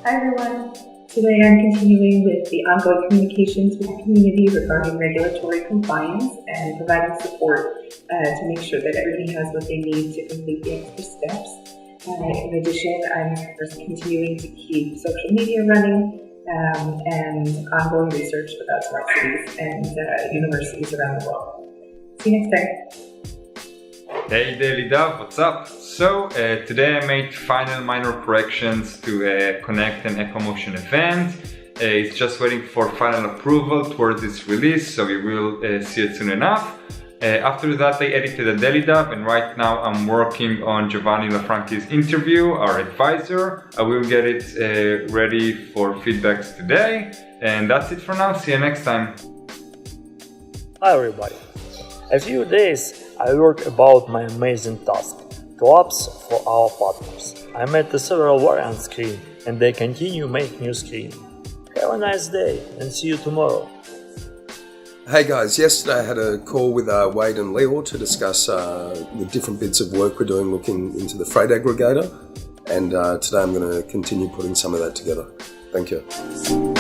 Hi everyone. Today I'm continuing with the ongoing communications with the community regarding regulatory compliance and providing support to make sure that everybody has what they need to complete the extra steps. In addition, I'm continuing to keep social media running and ongoing research about smart cities and universities around the world. See you next time. Hey DailyDAV, what's up? So today I made final minor corrections to Connect and EcoMotion event. It's just waiting for final approval towards its release, so you will see it soon enough. After that I edited a DailyDAV, and right now I'm working on Giovanni Lafranchi's interview, our advisor. I will get it ready for feedbacks today, and that's it for now. See you next time. Hi everybody. A few days I worked about my amazing task, collapse for our partners. I made the several variant screen and they continue make new screen. Have a nice day and see you tomorrow. Hey guys, yesterday I had a call with Wade and Leo to discuss the different bits of work we're doing looking into the freight aggregator, and today I'm going to continue putting some of that together. Thank you.